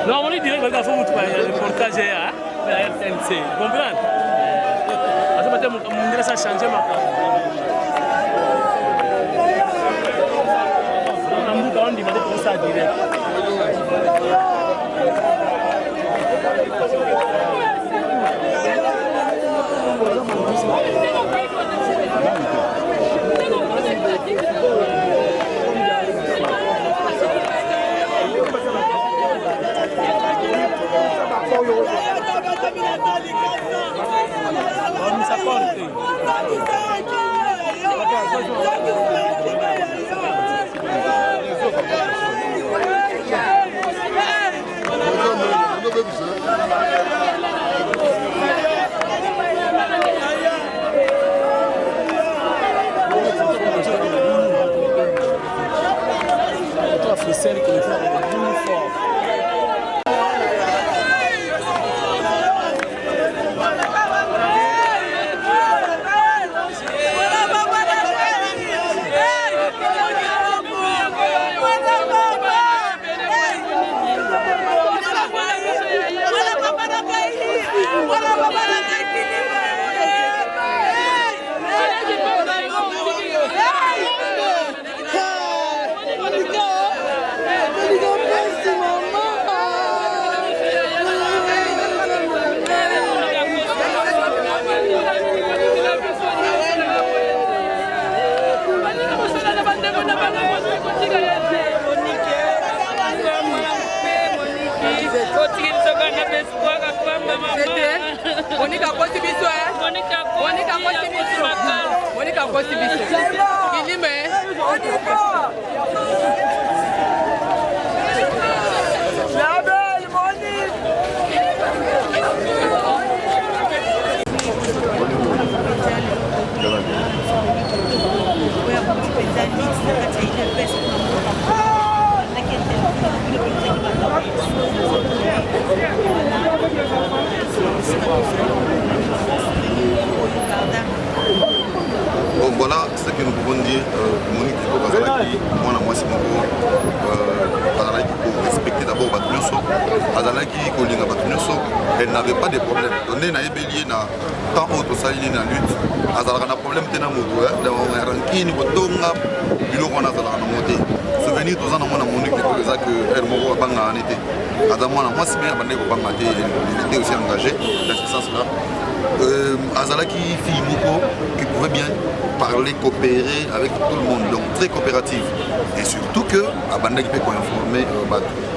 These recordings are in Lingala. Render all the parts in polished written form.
Non, on dirait que vous avez un reportage à la RTNC. Vous comprenez? Ça a changé ma part. On dit que ça direct. Bon, voilà ce que nous pouvons dire. Monique Bazalaki, moi, moi, c'est Bazalaki pour respecter d'abord Batunyoso. Bazalaki, Kolinga Batunyoso, elle n'avait pas de problème. On est dans les béliers, tant autre saline dans la lutte. Azalaka n'a problème de moto, dans un ranking, il y a un moté. Souvenir tous en amont Monique que elle m'a pas en été. Azamana, moi, c'est bien, il était aussi engagé dans ce sens-là. Azalaki fille Moko qui pouvait bien parler, coopérer avec tout le monde, donc très coopérative. Et surtout que Abanda qui peut informer,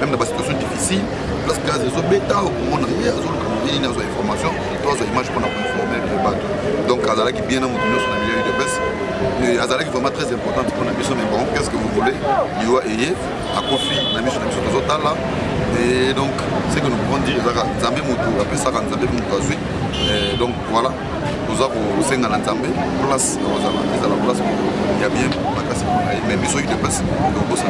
même dans des situations difficiles, place gaz et bêta on a hier il y a des informations trois images pour informer les bateaux donc Azala qui bien à monter sur le milieu de baisse Azala qui est vraiment très importante pour la mission mais bon qu'est-ce que vous voulez il y a à Kofi la mission de Zota là et donc c'est que nous pouvons dire Zambé Moto après ça Zambé Moto donc voilà nous avons au sein de Nzambé place à la place il y a bien la casse mais mission de baisse donc ça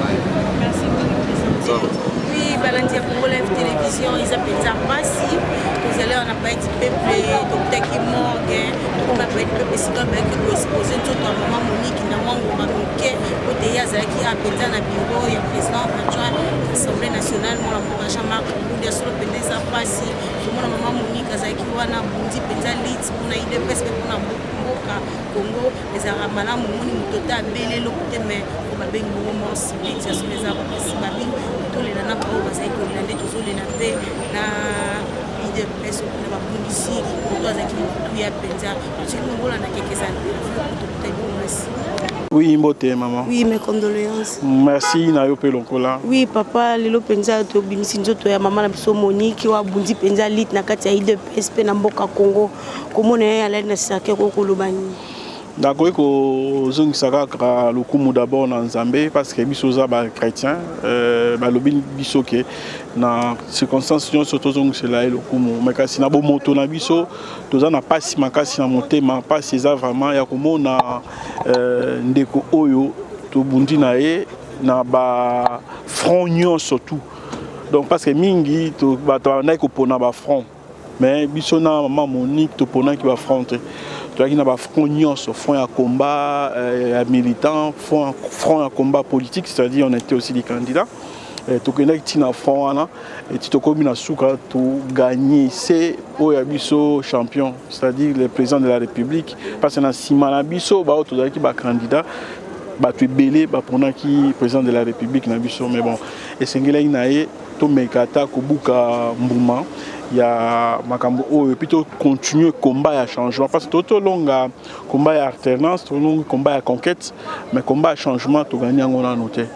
merci beaucoup oui Balandia pour la télévision ils appellent ça Massi vous allez on a pas été peuple docteur qui morgue on a pas été peuple c'est comme que vous exposez tout à maman Monique na wangu mamuke côté ya zaki appelle ça na bureau ya président adjoint l'Assemblée nationale mon amour Jean-Marc Ndia sur le ça Massi mon maman Monique zaki wana bundi penza lit on a idée parce que on a mboka Congo les aramana moni mutota belelo côté mais on va bien bon civil ça sur les arabes tous les nana pour vous avez que les tous les nappés na idée parce que on va prendre ici pour toi avec tout ya penza tu nous voilà na quelques années tout est bon merci. Oui, mbote maman. Oui, mes condoléances. Merci na yo pe lokola. Oui, papa lelo penza to bimisi nzoto ya mama na biso Monique wa bundi penza lit na kati ya IDPS na mboka Congo. Komona ya la na sake ko kolobani. D'accord ko zongisaka ka lokumu d'abord na Nzambe parce que biso za ba chrétien ba lobi biso ke na circonstance surtout zongisela lokumu mais kasi na bo moto na biso toza na pasi makasi na motema pasi za vraiment ya komona ndeko oyo to bundi na ye na ba front nyon surtout donc parce que mingi to ba to na ko pona ba front mais biso na maman Monique to pona ki ba front il y a des front à combat militant, front à combat politique, c'est-à-dire on était aussi des candidats. Tu connais que tu as front et tu as gagné, c'est au champion, c'est-à-dire le président de la République. Parce que dans Simana Bisso, tu es candidat, tu es belé pendant qui président de la République. Mais bon, et c'est que là, il y a tout Mekata, Kubuka, Mbouma. Il y a Makambo et plutôt continuer le combat à changement parce que tout au long combat à alternance, tout au long combat à conquête, mais combat à changement tout gagner on a noté.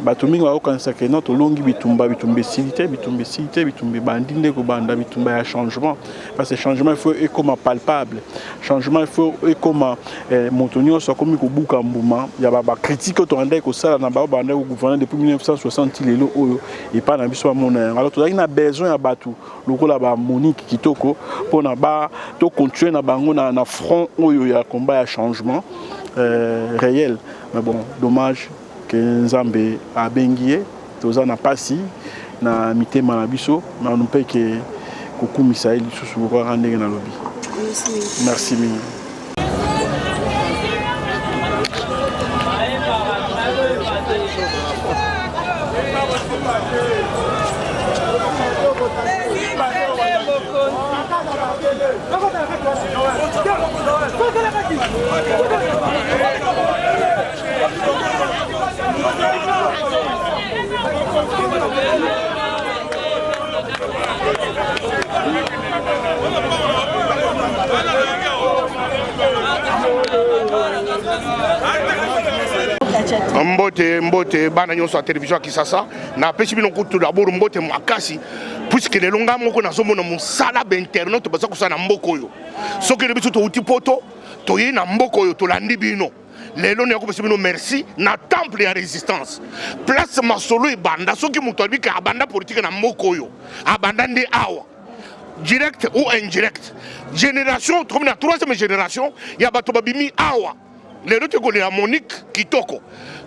Batumi va consacrer notre longue bitumba silité bandinde ko banda bitumba à changement parce que changement il faut être comme palpable changement il faut être comme montonio soit comme ko buka mbuma il y a ba critique to andai ko sala na ba banda ko gouvernement depuis 1960 lelo oyo et pas na biso mona alors to a besoin ya batu lokola ba Monique kitoko pona ba to continuer na bango na front oyo ya combat à changement réel mais bon dommage que Nzambe a bengié toza na pasi na mitema na biso na nous paye que koku Misaël susu ko rendre na lobby. Merci mille. Mbote bana nyonso a télévision Kisasa na pesi bino kutu d'abord mbote makasi puisque les longa moko na zomo na musala internet basa kusana mboko yo soki biso to uti poto to ye na mboko yo to landi bino lelo ne ko pesi bino merci na temple ya résistance place masolo e banda soki muto abika abanda politique na mboko yo abanda nde awa direct ou indirect génération comme la troisième génération ya bato babimi awa lelo te ko la Monique kitoko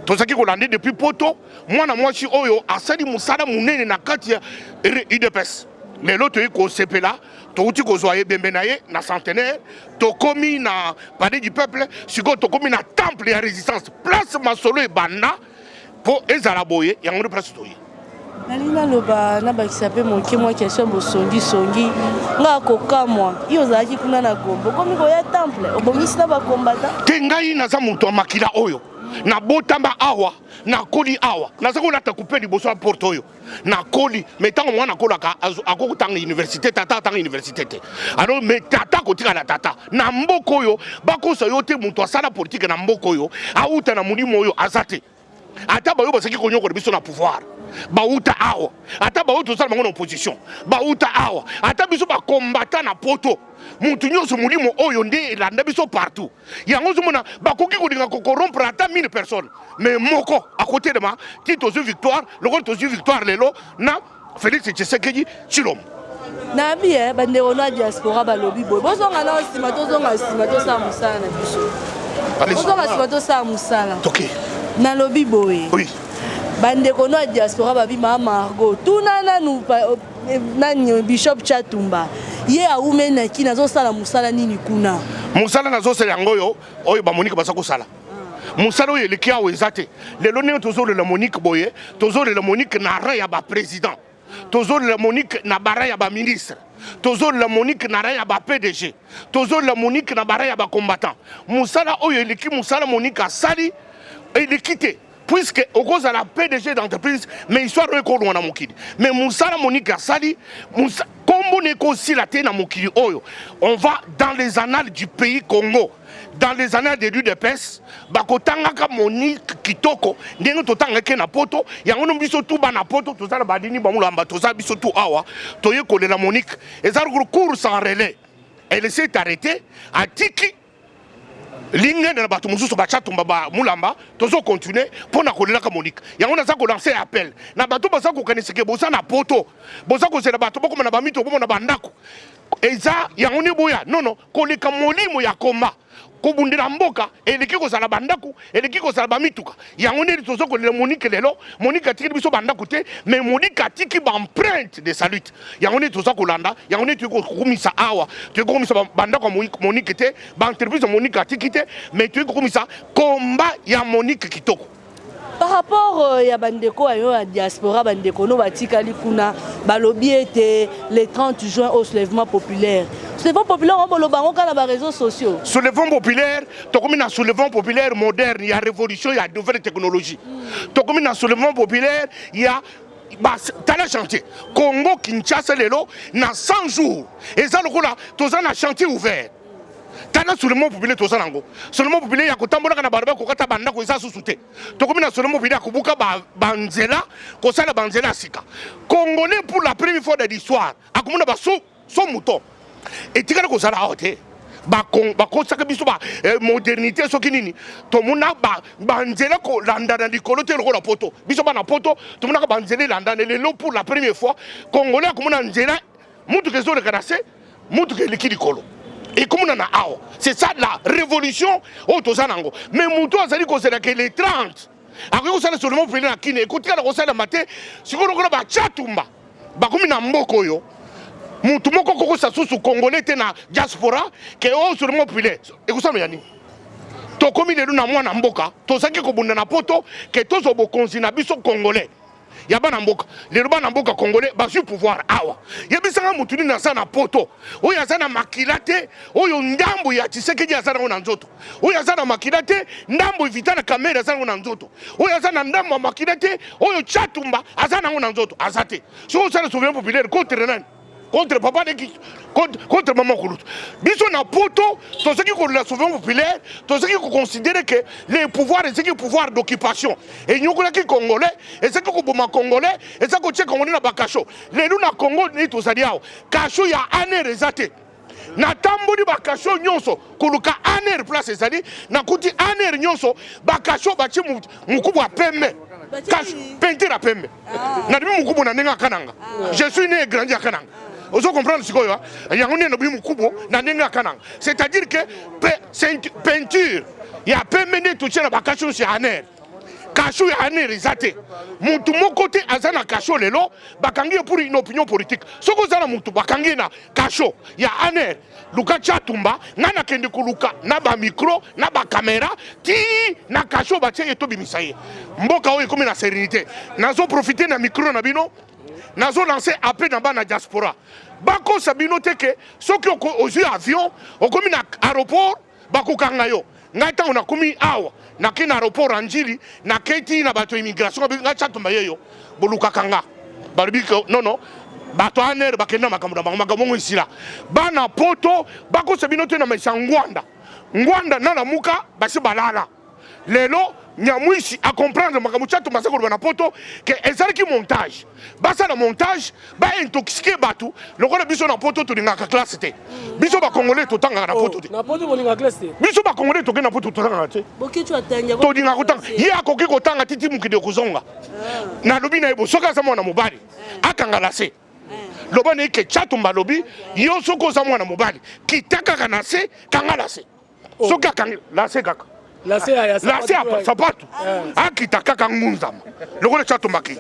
tozaki kolande depuis poto mwana mwasi oyo asali musala munene na kati ya IDPS lelo to ko sepela to uti ko zoye bembe na ye na centenaire to komi na palais du peuple siko to komi na temple ya résistance place masolo e banda po ezala boye yango place to yi Nalina loba na bakisa pe moke moi question bosongi songi nga kokamwa iyo zaki kuna na gombo komi ko ya temple obomisi na ba combattant tengai na za muto makila oyo na botamba awa na koli awa na za ko lata couper liboso porte oyo na koli metango mwana kolaka akoko tanga université tata tanga université te alors mais tata ko tika na tata na mboko oyo bakosa yo te muto asala politique na mboko oyo auta na mulimo oyo azate ata bayo basaki konyoko biso na pouvoir bauta awa ata bauta osala bango na opposition bauta awa ata biso bakombata na poto mutu nyonso molimo oyo nde elanda biso partout yango ozomona bakoki kolinga kokorompre ata 1000 personnes mais moko à côté de ma ti tozwi victoire lokolo tozwi victoire lelo na Félix Tshisekedi Tshilombo nabi bandeko na diaspora balobi boy bozonga na nsima tosala mosala na biso bozonga nsima tosala mosala na lobi boy bandeko na diaspora babima Margot tuna nanu nani Bishop Chatumba ye aumenaki nazosala mosala nini kuna mosala nazosala yango oyo bamonika baza kosala mosala oyo eleki awa eza te lelo ndenge tozolela Monique boye tozolela Monique na ra ya baprésident tozolela Monique na bara ya baministre tozolela Monique na ra ya bapdg tozolela Monique na bara ya bacombattant mosala oyo eleki mosala Monique asali eleki te puisque au cause de la PDG d'entreprise mais histoire oyo ekolonga na mokili mais mosala Monique asali kombo nekosi la te na mokili oyo on va dans les annales du pays Congo dans les annales des rues de Pes bakotangaka Monique kitoko ndenge totangaki na poto yango no biso tu bana poto tozala badini bamulamba tozala biso tu awa toye kolela Monique ezala course en relais elle s'est arrêtée à Tiki Lingen na bato mususu bachatumba ba mulamba tozo continuer pona kolelaka Monique yango naza ko lancer appel na bato baza ko kaniseke bosa na poto bosa ko sela bato boko na bamito boko na bandako eza yango ne boya non koleka molimo ya komba kobundira mboka eleki kozala bandako eleki kozala bamituka yango ne tozo kolela Monique lelo Monique atiki biso bandako te mais Monique atiki ba empreinte de salut yango ne tozo kolanda yango ne tuko komisa awa tuko komisa bandako Monique te ba entreprise Monique atiki te mais tuko komisa komba ya Monique kitoko. Par rapport ya bandeko ayo ya diaspora bandeko no batikali kuna balobi ete le 30 juin au soulèvement populaire. Soulèvement populaire on bolobango kana ba réseaux sociaux. Soulèvement populaire to komi na soulèvement populaire moderne ya révolution ya nouvelle technologie. To komi na soulèvement populaire ya tala chantier Congo Kinshasa lelo na 100 jours et ça lokola toza na chantier ouvert. Tana soulèvement populaire toza nango soulèvement populaire ya kotambola kana barba ko kata banda ko isa susute to komi na soulèvement populaire ko buka banzela ko sala banzela sika congolais pour la première fois de l'histoire akomona ba so mouton et tikana ko sala hote ba kosaka biso ba modernité soki nini to mona banzela ko landa na likolo te lokola poto biso ba na poto to mona ka banzela landa lelo pour la première fois congolais akomona nzela mutu kezo le karase mutu ke likili kolo. Et comme on a c'est ça la révolution au Tozanango. Mais Moutou a dit que c'est les 30. Après, on s'est seulement pris la Kine. Écoutez, on s'est matin. Si on a Chatumba, comme on a Mbokoyo, Moutou Moko ça sous Congolais, na diaspora, qui est seulement pris. Écoutez, Yani. To comme il est dans moi Namboka, to ça qui est comme na poto, que tous au Bokonsina biso Congolais. Yaba Namboka, les Ruba Namboka Congolais, basu pouvoir awa. Yabisanga mutuni na sana poto. Oya sana makilate, oyo ndambo ya Tshisekedi ya sana nzoto. Oya sana makilate, ndambo vitana kamera sana nzoto. Oya sana ndambo makilate, oyo Chatumba azana nzoto. Azate. So ça le souverain populaire contre nani? Contre papa contre maman Kouloutou. Biso na poto, tout ce qui est la souveraine populaire, tout ce qui considère que les pouvoirs et ce qui est pouvoir d'occupation. Et nous qui congolais, et ce qui est congolais, et ce qui est congolais na bakacho. Les nous na Congo ni tout ça diao. Kacho ya aner ezate. Na tambodi bakacho nyonso, kuluka aner place ezali, na kuti aner nyonso, bakacho bachi mukubu wa pembe. Peinture à pembe. Na dimi mukubu na nenga kananga. Je suis né et grandi à Kananga. Vous comprenez ce que je veux dire? C'est-à-dire que peinture, il y a peu de toucher la vacation sur Aner. Cachou et Aner, ils ont Moutou mon côté, Azana Cachou lelo, Bakangi pour une opinion politique. Ce que vous avez Moutou Bakangi na Cachou, il y a Aner, Luka Chatumba, Nana Kendeko Luka, Naba micro, Naba caméra, Ti, na Cachou Batia et Tobi Misaye. Mboka Oye comme la sérénité. Nazo profité na micro Nabino. Nazo lancé appel dans la diaspora. Bako sabino teke, ceux qui ont eu avion, ont commis à aéroport, Bako Kangayo. Ngata on a commis awa, na ken aéroport Anjili, na keti na bato immigration, ngata tumbayeyo, boluka kanga. Barbiko, non, bato aner, bakena makamongo ici là. Bana poto, Bako sabino te na mesangwanda. Ngwanda na muka, basi balala. Lelo, Nyamwisi à comprendre makamucha to masako na poto que ezalaki montage basa na montage ba intoxiqué batu lokola biso na poto to linga classe te biso ba congolais to tanga na poto te na poto ko linga classe te biso ba congolais to na poto to tanga te boki tu atanya to linga kotanga ye akoki kotanga titi mukide kozonga na lobi na ebo soka za mwana mobali akanga la se loba ne ke chatumba lobi yo soko za mwana mobali kitaka kana se kanga la se soka kanga la se kaka la se ya sapato akita kaka ngunzama lokola chatumbaki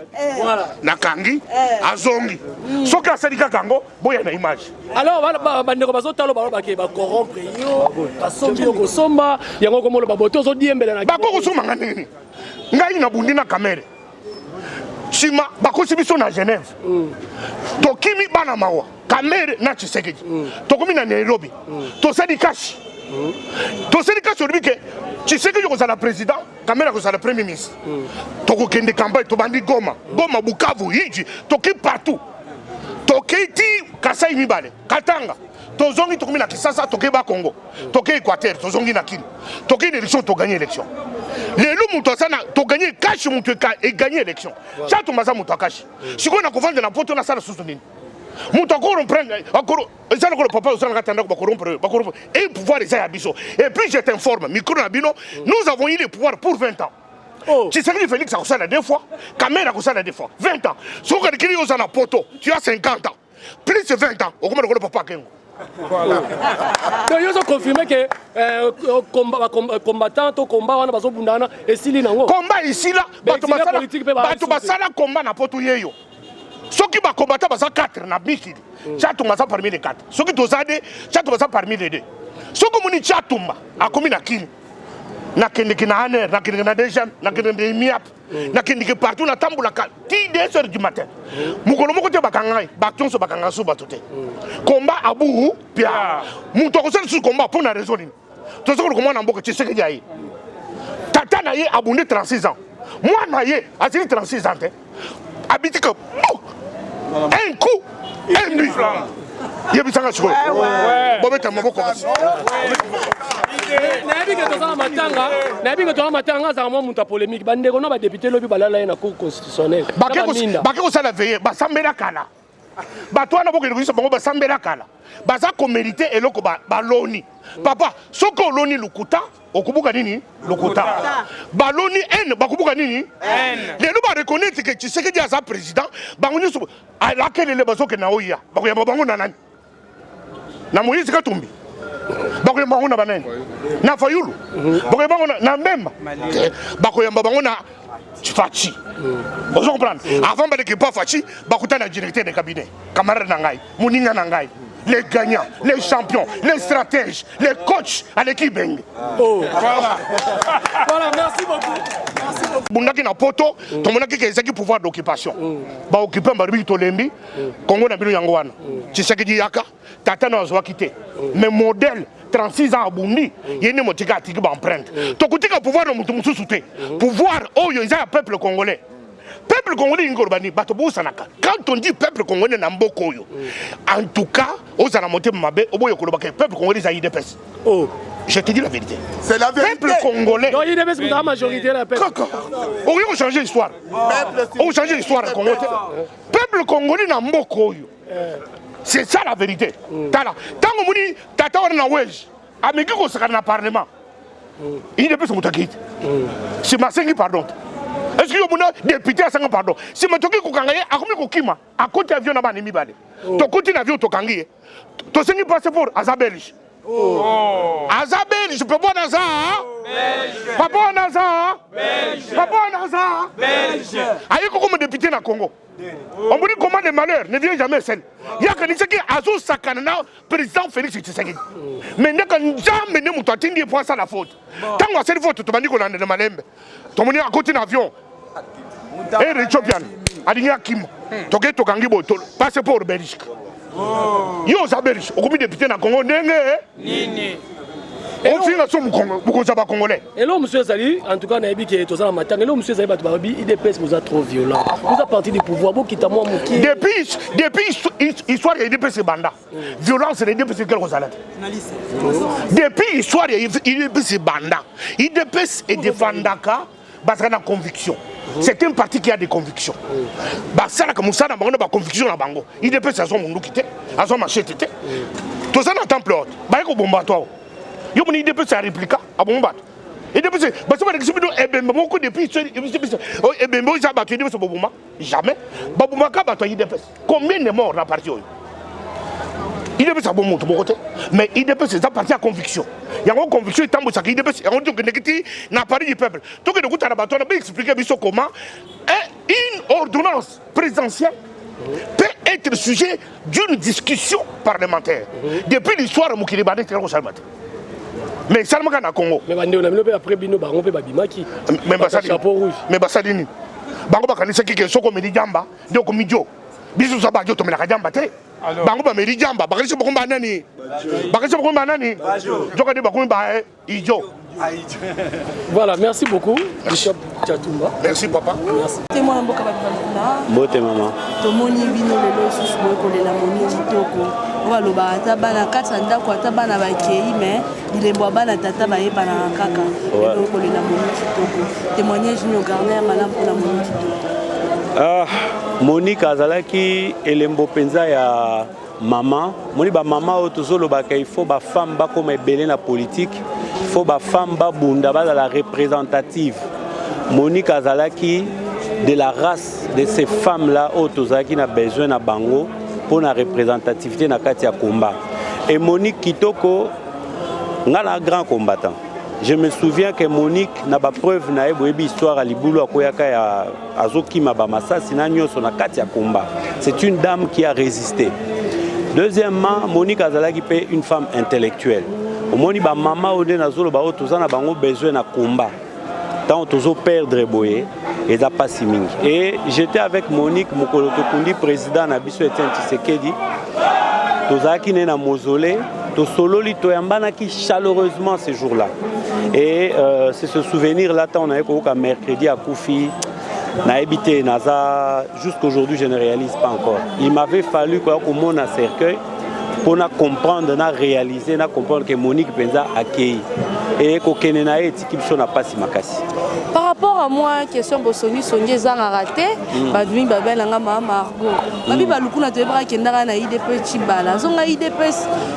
na kangi azongi soki asali kaka ngo boya na image alors bandeko bazotalo balobaki bacorrompre yo basombi yo kosomba yango komolo baboto ozodiembela na bakokosomanga nini ngai na bundi na kamere sima bakosi biso na Genève tokimi bana mawa kamere na Tshisekedi tokomi na Nairobi tosali kashi tosali kashi olobi ke Tshisekedi kozala président kamera kozala premier ministre tokokende campagne tobandi Goma Bukavu Iji toki partout toki ti Kasai mibale Katanga tozongi tokomi na Kisasa toki ba Congo toki Équateur tozongi na Kini toki élection to gagner élection lelo muto sana to gagner kashi muto et gagner élection chato maza muto kashi siko na kovanda na poto na sala susu nini muto akoro prendre akoro ezala ko papa osala katanda ko bakorompre et pouvoir les abiso et puis je t'informe micro na bino nous avons eu le pouvoir pour 20 ans tu sais que Félix a ça 2 fois Kamera a ça 2 fois 20 ans so que kili osana poto tu as 50 ans plus de 20 ans au comment le papa kengo. Voilà. Donc ils ont confirmé que combattant au combat wana bazobundana esili nango. Combat ici là bato basala combat na poto yeyo. Soki ba combattant basa 4 na mikili. Chatumba ça parmi les 4. Soki tozade chatumba ça parmi les 2. Soko muni chatumba akomi na kini. Na kendiki na aner, na kendiki na dejam, na kendiki na miap, na kendiki partout na tamboula ka. Ti 2 heures du matin. Mukolo moko te bakangai, bakton so bakanga so batote. Combat abu pia. Muto ko sel su combat pour na raison ni. To soko ko mwana mboka Tshisekedi ayi. Tata na ye abondé 36 ans. Moi na ye asili 36 ans te. Habite que un coup, un nuit. Yebisanga chiko. Bobeta maboko basi. Nabi que toi matanga za mo muta polémique bandeko no ba député lobi balala na cour constitutionnelle. Bakeko sala veiller ba sambela kala. Ba toi na boko ngisa bango ba sambela kala. Ba za ko mériter eloko ba loni. Papa, soko loni lukuta okubuka nini lukuta. Ba loni en bakubuka nini en. Lelo ba reconnaître que Tshisekedi aza président bango so ala kelele bazoke na oya. Bakoya bango na nani? Na Moïse Katumbi. Bakoya bango na banani? Na Fayulu. Bakoya bango na Mbemba. Bakoya bango na Fachi. Vous comprenez? Avant de pas Fachi, bakuta na directeur de cabinet, camarade nangai, muninga nangai, les gagnants, les champions, les stratèges, les coachs à l'équipe Beng. Oh, voilà. Voilà, merci beaucoup. Merci beaucoup. Bundaki na poto, to monaki ke ezaki pouvoir d'occupation. Ba occuper mbarubi to lembi, Congo na bino yango wana. Tshisekedi yaka, tata na zwa kité. Mais modèle 36 ans à Bundi, il y a une motika à Tigba empreinte. Tokutika pouvoir de Moutoumoussouté. Pouvoir, oh, il y a un peuple congolais. Peuple congolais, quand on dit peuple congolais, en tout cas, aux alamontés Mabé, au bout de peuple congolais, ça y est. Oh, je te dis la vérité. C'est la vérité. Peuple congolais. Non, il y a une majorité la peuple. On va changer l'histoire. On va changer l'histoire. Peuple congolais, n'a c'est ça la vérité. Tant que vous dites, Tata on a wesh, Amérique au secrétaire parlement. Il ne peut pas se quitter. C'est ma cinquième pardon. Est-ce que vous avez député à 5 pardon? Si je suis Kokangaye, à combien de kima? À côté avion n'a pas de mibale. Tu continues avion to Kangaye. Tu sais passeport Azabelish. Azabelish, je peux pas dans ça. Papa Naza. Papa Naza. Belge. Aïe comme député na Congo. On me dit comment les malheurs ne viennent jamais seul. Il y a quelqu'un qui a zo sakana président Félix Tshisekedi. Mais ne quand jamais ne muto atindi point ça la faute. Tant que cette faute tu m'as dit qu'on a de malembe. Tu m'as dit à côté d'avion. Et Ethiopian, Adigna Kim. Toké Tokangi Boto, passeport Belgique. Yo za Belgique, au comité député na Congo ndenge. Nini. On finit sur beaucoup de Congolais. Et là, monsieur Zali, en tout cas, on a dit que tout ça la matin. Et là, monsieur Zali, IDPS vous a trop violent. Vous a parti du pouvoir, vous quittez moi, Mouki. Depuis l'histoire, il y a IDPS Banda. Violence, c'est l'IDPS qui est salade. Depuis l'histoire, il y a IDPS Banda. IDPS est de Fandaka. basé sur la conviction. C'est un parti qui a des convictions. Ça, comme ça, on a des convictions. IDPS, c'est un monde qui était, c'est un machette. Tout ça, on attend plus haut. Bah, il y a un bon bateau. Il y a un IDPS, c'est un réplica, un bon bateau. IDPS, bah, ça va être beaucoup de pays. Jamais. Combien de morts dans la partie? IDPS, c'est un bon monde, mais IDPS, c'est un parti à conviction. Il y a une conviction, il y a une IDPS, on dit que n'a pas du peuple. Donc, on a expliqué comment une ordonnance présidentielle peut être sujet d'une discussion parlementaire. Depuis l'histoire, on a dit que c'est mais ça ne m'a Congo. Mais après, on peut Babimaki. Mais Bassadini. Bango bakanisa kike soko medi jamba ndio komijo. Bisu saba jo to mena jamba te. Bango ba medi jamba bakanisa bokomba nani? Bakanisa bokomba nani? Joka de bakomba ijo. Voilà, merci beaucoup, Bishop Tchatumba. Merci, papa. Merci. C'est moi, Mboka Babibana. Mbote, maman. Tomoni bino lelo susu boye kolela moni kitoko. Baloba ata bana kata ndako ata bana bakei mais bilembo bana tata bayeba na kaka. Lelo kolela moni kitoko. Témoignage no Garner malamu pour la moni kitoko. Monique azalaki elembo penza ya maman. Moni ba maman otozolobaka il faut ba femme ba comme ebele na politique. Il faut que les femmes soient la représentative. Monique Azalaki, de la race de ces femmes-là, qui ont besoin de bango pour la représentativité dans le combat. Et Monique Kitoko, est un grand combattant. Je me souviens que Monique n'a pas preuve de l'histoire à Liboulou, à Azoki Mabamasa, combat. C'est une dame qui a résisté. Deuxièmement, Monique Azalaki est une femme intellectuelle. Omoni ba maman ode na zolo ba otoza na bango besoin na combat. Tant tozo perdre boye et ça passe mingi. Et j'étais avec Monique Mokoloto Kundi président na biso Etienne Tshisekedi. Tozaki na mausolée, to sololi to yambana ki chaleureusement ce jour-là. Et c'est ce souvenir là tant on a eu qu'au mercredi à Koufi. Na habité Naza jusqu'aujourd'hui je ne réalise pas encore. Il m'avait fallu quoi au monde à cercueil pour comprendre, réaliser, comprendre que Monique Penza a accueilli. Et que Kenena et Tikipso n'a pas si makasi. Par rapport à moi, question Bosoni, Sonye Zang a raté, Badmi Babel, Angama, Margot. Babi Balukuna Tebra, Kendara, IDP Chibala. Zonga IDP,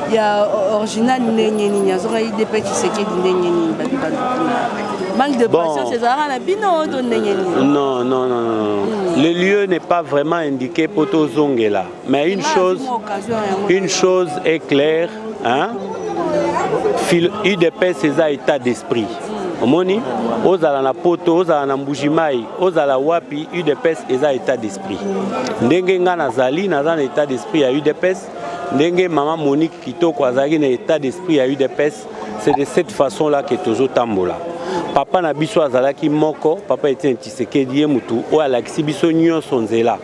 il y a original Néni, Zonga IDP Tshisekedi Néni, Babi Balukuna. Manque de patience, c'est Zara, la bino de Néni. Non, non, non, non. Le lieu n'est pas vraiment indiqué pour tout Zongela. Mais une chose est claire, hein? UDPS c'est un état d'esprit. Omoni, ozala na poto, ozala na mbujimai, ozala wapi, UDPS c'est un état d'esprit. Ndenge nga nazali, naza na état d'esprit à UDPS. Ndenge maman Monique Kitoko azali na état d'esprit à UDPS. C'est de cette façon-là que tozo tambola. Papa na biso azalaki moko, papa était Tshisekedi mutu, o alakisi biso nyonso nzela.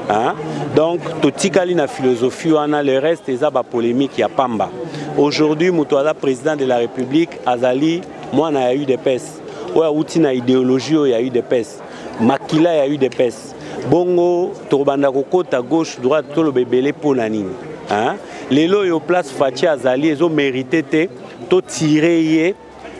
Hein? Donc, totikali na philosophie, on a le reste des abats polémiques, il y a Pamba. Aujourd'hui, Moutoala, président de la République, Azali, moi, il y a eu des pèses. Il y a eu idéologie, il y a eu des pèses. Makila, il y a eu des pèses. Bongo, Torbanda Kokota, gauche, droite, tout le bébé, pour Nanine. Les lois au place Fatia Azali, ils ont mérité de tirer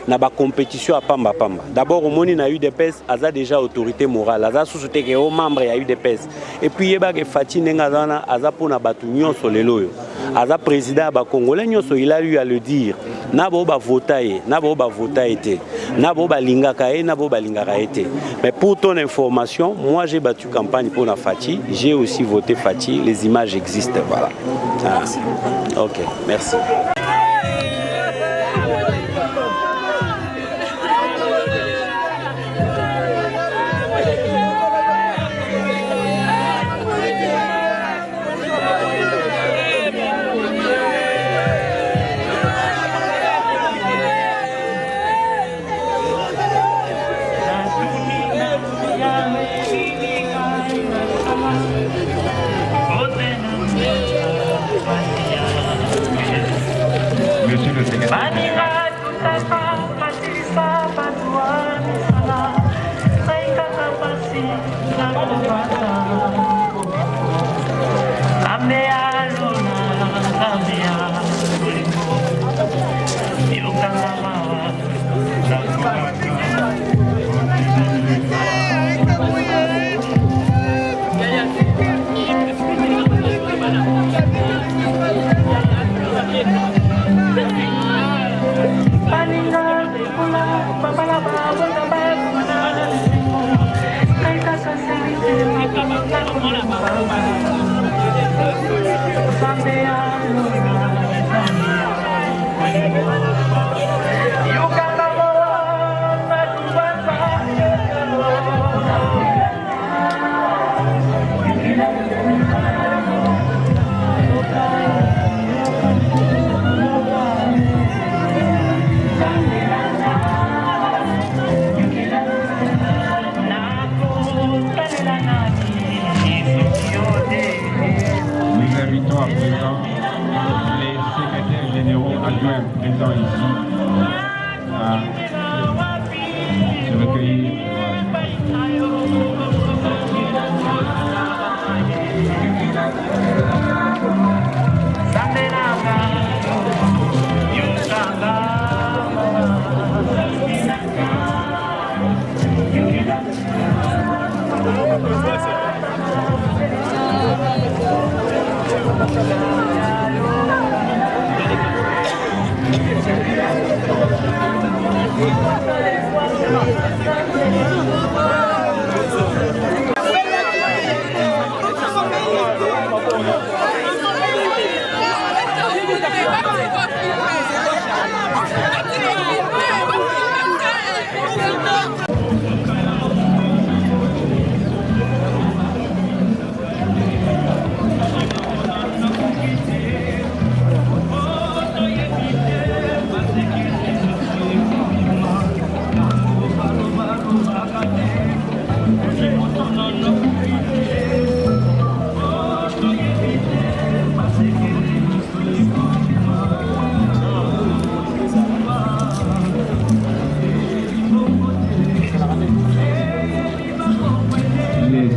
na ba compétition à Pamba Pamba. D'abord au moni na UDPS aza déjà autorité morale, aza sous-souté que au membre ya UDPS. Et puis yeba ke Fati Nengazana aza pona batu nyonso lelo. Aza président ba Congolais nyonso il a eu à le dire. Na bo ba votaye, na bo ba votaye, na bo ba lingaka e, na bo ba lingaka été. Mais pour ton information, moi j'ai battu campagne pour la Fati, j'ai aussi voté Fati, les images existent, voilà. Merci. OK, merci. Présent ici à se recueillir.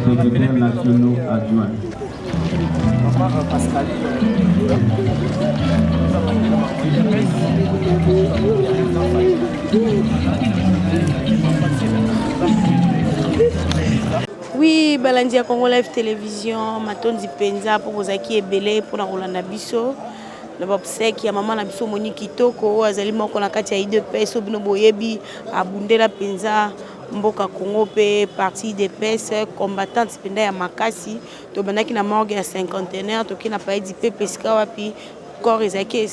Secrétaires nationaux adjoints. Oui, Balandia Congo Live Télévision, Matondi Penza pour vous acquis et belé pour la Rolanda Bisso. Le obsèque ya maman na biso Monique Kitoko azali moko na kati ya IDPS bino boyebi abundela Penza mboka Congo pe partie IDPS combattante penda ya makasi to bandaki na morgue ya cinquantenaire to ki na pa di pe pesika wapi corps ezaki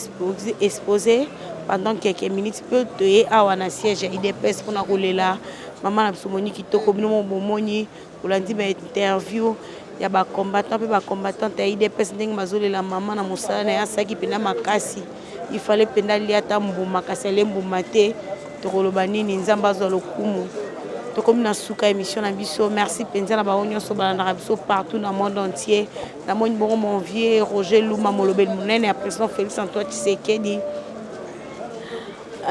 exposé pendant quelques minutes peu to ye awa na siège ya IDPS pour na kolela maman na biso Monique Kitoko bino mo bomoni olandi ba interview ya ba combattant pe ba combattante ya IDPS ndenge mazolela maman na mosala na ya saki penda makasi il fallait penda liata mbuma makasi le mbuma te to koloba nini nzamba zo lokumu to comme na suka émission na biso merci penza na ba onyo so balanda biso partout dans le monde entier na moni bongo mon vieux Roger Luma molobel munene ya président Félix Antoine Tshisekedi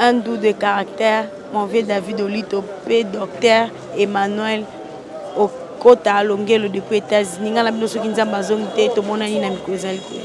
un doux de caractère mon vieux David Olito P docteur Emmanuel Kota Longelo depuis États-Unis ngala bino soki nzamba zongi te to monani na mikozali te